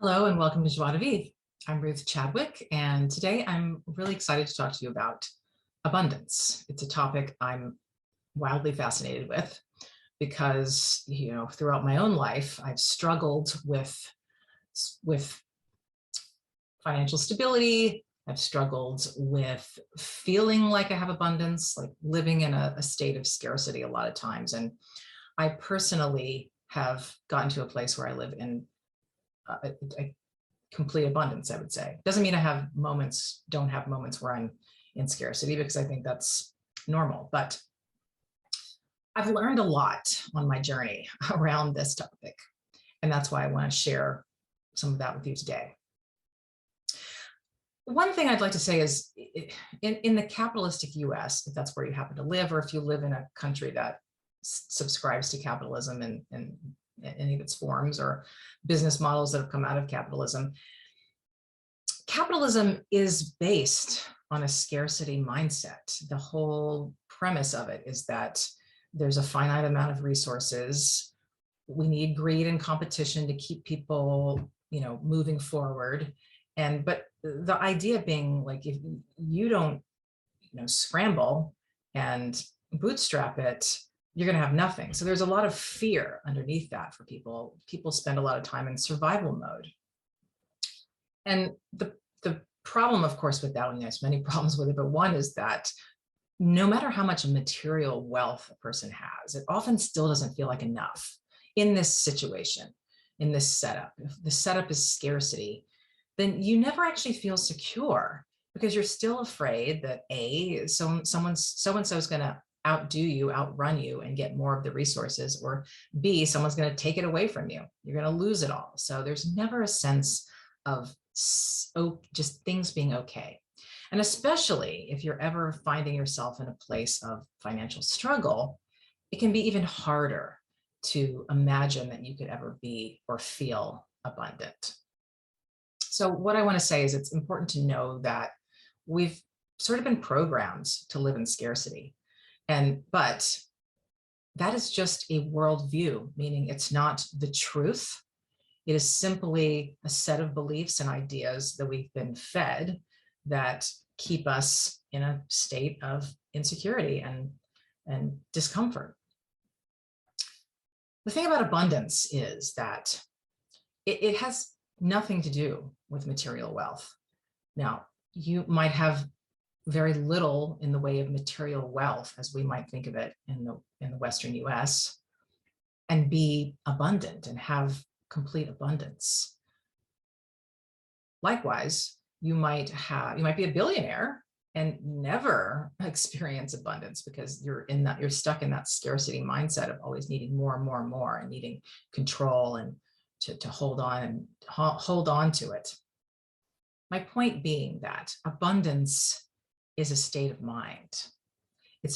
Hello and welcome to Joie de Vivre. I'm Ruth Chadwick, and today I'm really excited to talk to you about abundance. It's a topic I'm wildly fascinated with because, throughout my own life, I've struggled with financial stability. I've struggled with feeling like I have abundance, like living in a state of scarcity a lot of times. And I personally have gotten to a place where I live in a complete abundance, I would say. Doesn't mean don't have moments where I'm in scarcity, because I think that's normal. But I've learned a lot on my journey around this topic. And that's why I want to share some of that with you today. One thing I'd like to say is in the capitalistic US, if that's where you happen to live, or if you live in a country that subscribes to capitalism in any of its forms, or business models that have come out of capitalism, capitalism is based on a scarcity mindset. The whole premise of it is that there's a finite amount of resources. We need greed and competition to keep people, moving forward. But the idea being, like, if you don't, scramble and bootstrap it, you're going to have nothing. So there's a lot of fear underneath that for people. People spend a lot of time in survival mode. And the problem, of course, with that, and there's many problems with it, but one is that no matter how much material wealth a person has, it often still doesn't feel like enough in this situation, in this setup. If the setup is scarcity, then you never actually feel secure, because you're still afraid that so-and-so is going to outdo you, outrun you, and get more of the resources, or B, someone's going to take it away from you. You're going to lose it all. So there's never a sense of just things being okay. And especially if you're ever finding yourself in a place of financial struggle, it can be even harder to imagine that you could ever be or feel abundant. So what I want to say is, it's important to know that we've sort of been programmed to live in scarcity. But that is just a worldview, meaning it's not the truth. It is simply a set of beliefs and ideas that we've been fed that keep us in a state of insecurity and discomfort. The thing about abundance is that it has nothing to do with material wealth. Now, you might have very little in the way of material wealth, as we might think of it in the Western US, and be abundant and have complete abundance. Likewise, you might be a billionaire and never experience abundance, because you're stuck in that scarcity mindset of always needing more and more and more, and needing control and to hold on to it. My point being that abundance is a state of mind. It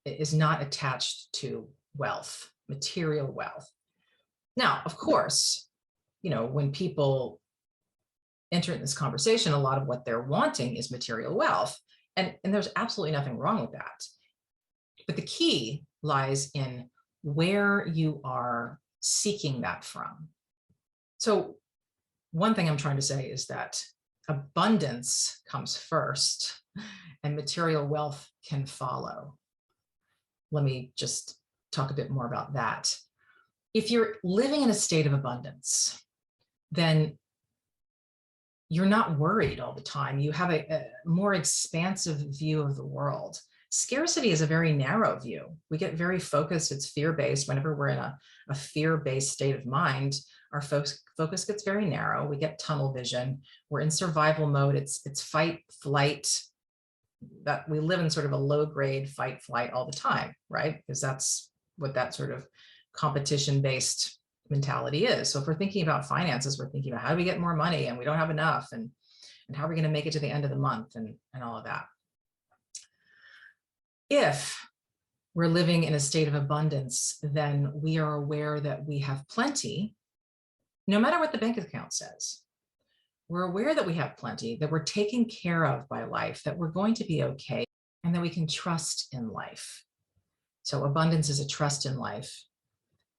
is not attached to wealth, material wealth. Now, of course, when people enter in this conversation, a lot of what they're wanting is material wealth. And there's absolutely nothing wrong with that. But the key lies in where you are seeking that from. So one thing I'm trying to say is that abundance comes first and material wealth can follow. Let me just talk a bit more about that. If you're living in a state of abundance, then you're not worried all the time. You have a more expansive view of the world. Scarcity is a very narrow view. We get very focused. It's fear-based. Whenever we're in a fear-based state of mind, our focus gets very narrow. We get tunnel vision. We're in survival mode. It's fight, flight. That we live in sort of a low-grade fight, flight all the time, right? Because that's what that sort of competition-based mentality is. So if we're thinking about finances, we're thinking about how do we get more money, and we don't have enough, and how are we going to make it to the end of the month, and all of that. If we're living in a state of abundance, then we are aware that we have plenty, no matter what the bank account says. We're aware that we have plenty, that we're taken care of by life, that we're going to be okay, and that we can trust in life. So abundance is a trust in life.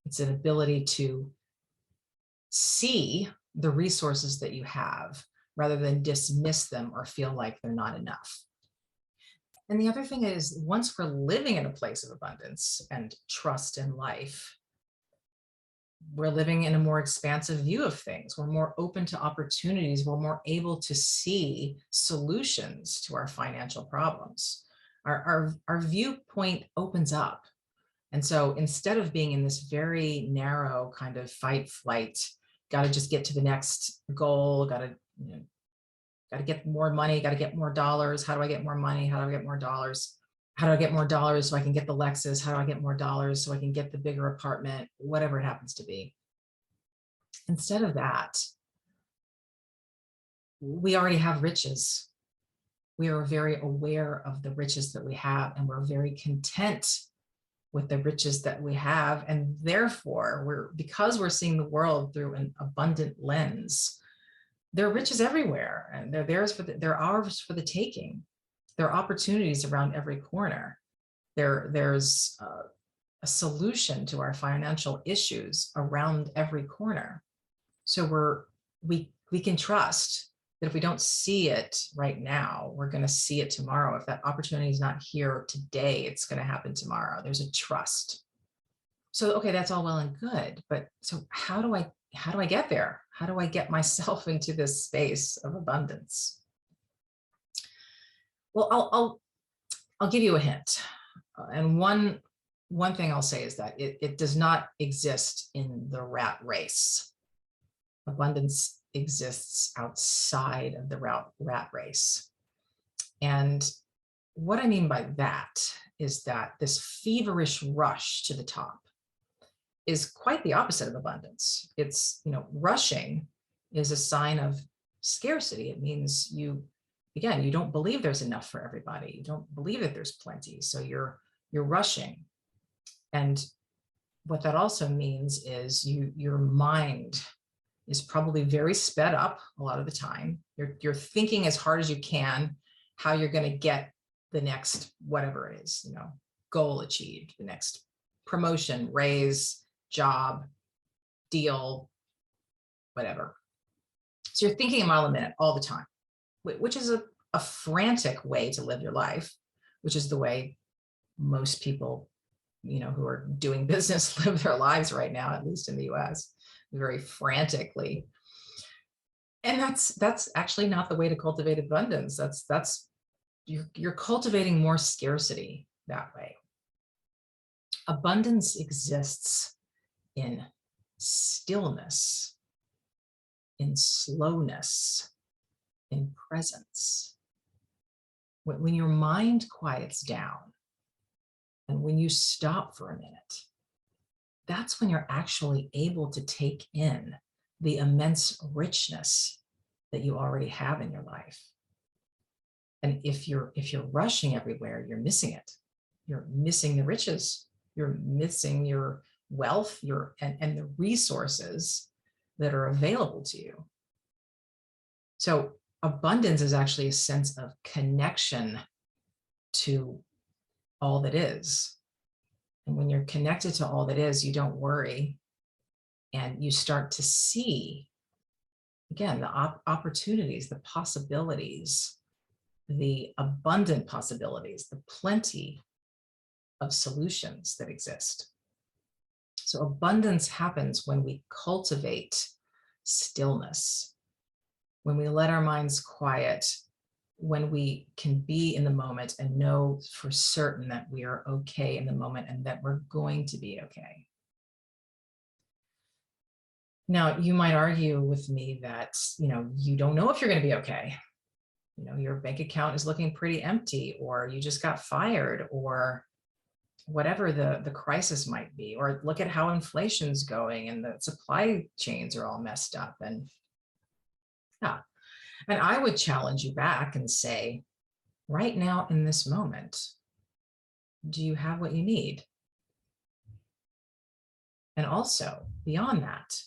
It's an ability to see the resources that you have rather than dismiss them or feel like they're not enough. And the other thing is, once we're living in a place of abundance and trust in life, we're living in a more expansive view of things. We're more open to opportunities. We're more able to see solutions to our financial problems. Our viewpoint opens up. And so instead of being in this very narrow kind of fight, flight, got to just get to the next goal, got to, got to get more money, got to get more dollars. How do I get more money? How do I get more dollars? How do I get more dollars so I can get the Lexus? How do I get more dollars so I can get the bigger apartment? Whatever it happens to be. Instead of that, we already have riches. We are very aware of the riches that we have, and we're very content with the riches that we have. And therefore, because we're seeing the world through an abundant lens, there are riches everywhere, and they're ours for the taking. There are opportunities around every corner. There's a solution to our financial issues around every corner. So we can trust that if we don't see it right now, we're going to see it tomorrow. If that opportunity is not here today, it's going to happen tomorrow. There's a trust. So, okay, that's all well and good, but so how do I get there? How do I get myself into this space of abundance? Well, I'll give you a hint. And one thing I'll say is that it does not exist in the rat race. Abundance exists outside of the rat race. And what I mean by that is that this feverish rush to the top is quite the opposite of abundance. It's, rushing is a sign of scarcity. It means you don't believe there's enough for everybody. You don't believe that there's plenty. So you're rushing. And what that also means is your mind is probably very sped up a lot of the time. You're thinking as hard as you can how you're going to get the next whatever it is, goal achieved, the next promotion, raise, job, deal, whatever. So you're thinking a mile a minute all the time, which is a frantic way to live your life, which is the way most people, who are doing business live their lives right now, at least in the US, very frantically. And that's actually not the way to cultivate abundance. You're cultivating more scarcity that way. Abundance exists in stillness, in slowness, in presence. When your mind quiets down and when you stop for a minute, that's when you're actually able to take in the immense richness that you already have in your life. And if you're rushing everywhere, you're missing it. You're missing the riches. You're missing your wealth, and the resources that are available to you. So abundance is actually a sense of connection to all that is. And when you're connected to all that is, you don't worry, and you start to see, again, the opportunities, the possibilities, the abundant possibilities, the plenty of solutions that exist. So abundance happens when we cultivate stillness, when we let our minds quiet, when we can be in the moment and know for certain that we are okay in the moment and that we're going to be okay. Now, you might argue with me that, you don't know if you're going to be okay. Your bank account is looking pretty empty, or you just got fired, or whatever the crisis might be, or look at how inflation's going and the supply chains are all messed up. And I would challenge you back and say, right now in this moment, do you have what you need? And also beyond that,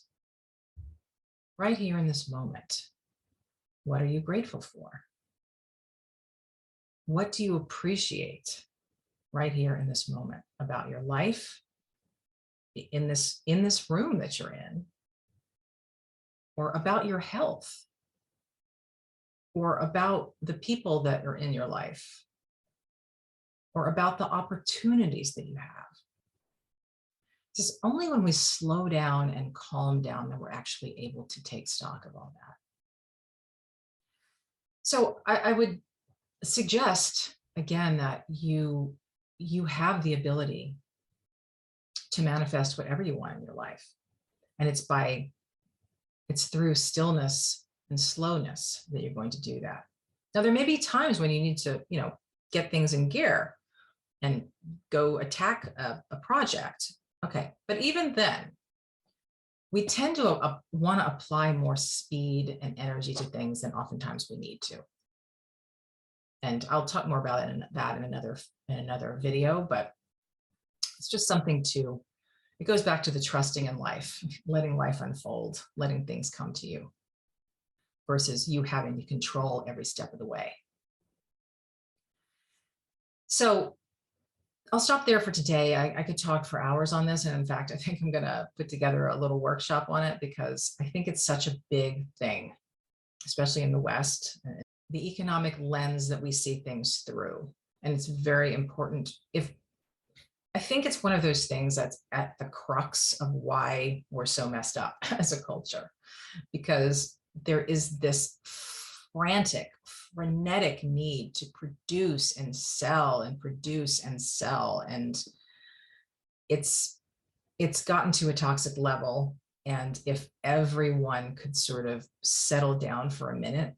right here in this moment, what are you grateful for? What do you appreciate right here in this moment about your life, in this room that you're in, or about your health, or about the people that are in your life, or about the opportunities that you have. It's only when we slow down and calm down that we're actually able to take stock of all that. So I would suggest, again, that you have the ability to manifest whatever you want in your life. And it's through stillness and slowness that you're going to do that. Now, there may be times when you need to, get things in gear and go attack a project. Okay. But even then, we tend to want to apply more speed and energy to things than oftentimes we need to. And I'll talk more about it in another video, but it's just something it goes back to the trusting in life, letting life unfold, letting things come to you versus you having to control every step of the way. So I'll stop there for today. I could talk for hours on this. And in fact, I think I'm going to put together a little workshop on it because I think it's such a big thing, especially in the West, the economic lens that we see things through. And it's very important. I think it's one of those things that's at the crux of why we're so messed up as a culture, because there is this frenetic need to produce and sell and produce and sell. And it's gotten to a toxic level. And if everyone could sort of settle down for a minute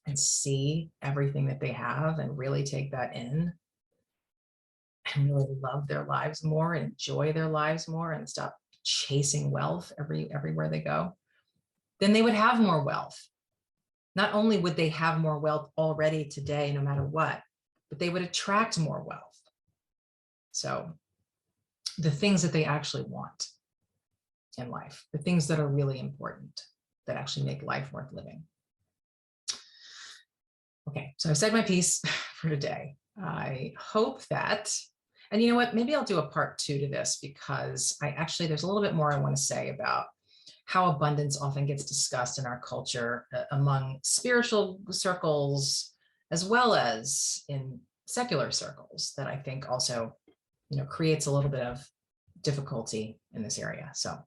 and see everything that they have and really take that in and really love their lives more and enjoy their lives more and stop chasing wealth everywhere they go, then they would have more wealth. Not only would they have more wealth already today, no matter what, but they would attract more wealth. So the things that they actually want in life, the things that are really important, that actually make life worth living. Okay, so I've said my piece for today. I hope that, and you know what, maybe I'll do a part 2 to this because there's a little bit more I want to say about how abundance often gets discussed in our culture among spiritual circles, as well as in secular circles, that I think also, creates a little bit of difficulty in this area. So,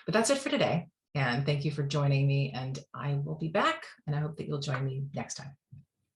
but that's it for today. And thank you for joining me. And I will be back. And I hope that you'll join me next time.